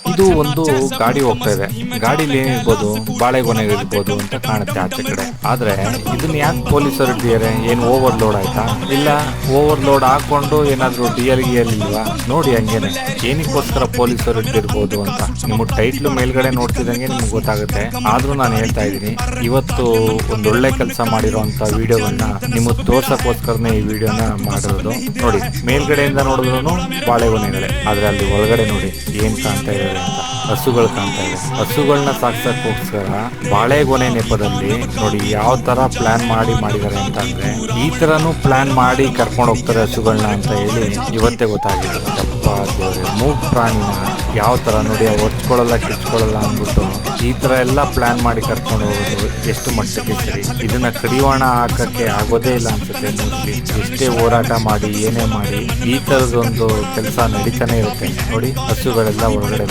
ಇದು ಒಂದು ಗಾಡಿ ಹೋಗ್ತಾ ಇದೆ. ಗಾಡಿಲಿ ಏನಿರ್ಬೋದು, ಬಾಳೆಗೊನೆಗಳಿರ್ಬೋದು ಅಂತ ಕಾಣುತ್ತೆ ಆಚೆ ಕಡೆ. ಆದ್ರೆ ಇದನ್ನ ಯಾಕೆ ಪೊಲೀಸರು ಹಿಡಿದಿದ್ದಾರೆ? ಏನು ಓವರ್ಲೋಡ್ ಆಯ್ತಾ? ಇಲ್ಲ ಓವರ್ಲೋಡ್ ಹಾಕೊಂಡು ಏನಾದ್ರು ಡಿಯರ್ ಗಿಯರ್ ಇಲ್ವಾ? ನೋಡಿ ಹಂಗೇನೆ ಏನಕ್ಕೋಸ್ಕರ ಪೊಲೀಸರು ಹಿಡಿದಿರ್ಬೋದು ಅಂತ ನಿಮ್ಗೆ ಟೈಟ್ಲು ಮೇಲ್ಗಡೆ ನೋಡ್ತಿದಂಗೆ ನಿಮ್ಗೆ ಗೊತ್ತಾಗುತ್ತೆ. ಆದ್ರೂ ನಾನು ಹೇಳ್ತಾ ಇದ್ದೀನಿ, ಇವತ್ತು ಒಂದೊಳ್ಳೆ ಕೆಲಸ ಮಾಡಿರೋಂಥ ವಿಡಿಯೋಗಳನ್ನ ನಿಮಗೆ ತೋರ್ಸಕ್ಕೋಸ್ಕರನೇ ಈ ವಿಡಿಯೋನ ಮಾಡಿರೋದು. ನೋಡಿ, ಮೇಲ್ಗಡೆಯಿಂದ ನೋಡಿದ್ರು ಬಾಳೆಗೊನೆಗಳೇ, ಆದ್ರೆ ಅಲ್ಲಿ ಒಳಗಡೆ ನೋಡಿ ಏನ್ ಕಾಣ್ತಾ ಇದೆ ಅಂತ. ಹಸುಗಳು ಕಾಣ್ತಾ ಇದೆ. ಹಸುಗಳನ್ನ ಸಾಕ್ಸಕ್ಕೋಸ್ಕರ ಬಾಳೆಗೊನೆ ನೆಪದಲ್ಲಿ ನೋಡಿ ಯಾವ ತರ ಪ್ಲಾನ್ ಮಾಡಿದ್ದಾರೆ ಅಂತ ಅಂದ್ರೆ, ಈ ತರನು ಪ್ಲಾನ್ ಮಾಡಿ ಕರ್ಕೊಂಡು ಹೋಗ್ತಾರೆ ಹಸುಗಳನ್ನ ಅಂತ ಹೇಳಿ ಇವತ್ತೇ ಗೊತ್ತಾಗಿದೆ. ಮೂಗ್ ಪ್ರಾಣಿನ ಯಾವ ತರ ನೋಡಿ ಹೊಚ್ಕೊಳ್ಳಲ್ಲ ಕಿಚ್ಕೊಳ್ಳಲ್ಲ ಅಂದ್ಬಿಟ್ಟು ಈ ತರ ಎಲ್ಲ ಪ್ಲಾನ್ ಮಾಡಿ ಕರ್ಕೊಂಡು ಹೋಗೋದು ಎಷ್ಟು ಮಟ್ಟಕ್ಕೆ ಸರಿ? ಇದನ್ನ ಕಡಿವಾಣ ಹಾಕಕ್ಕೆ ಆಗೋದೇ ಇಲ್ಲ ಅನ್ಸುತ್ತೆ ಮೋಸ್ಟ್ಲಿ. ಎಷ್ಟೇ ಹೋರಾಟ ಮಾಡಿ ಏನೇ ಮಾಡಿ ಈ ತರದೊಂದು ಕೆಲಸ ನಡೀತಾನೆ ಇರುತ್ತೆ. ನೋಡಿ, ಹಸುಗಳೆಲ್ಲ ಒಳಗಡೆ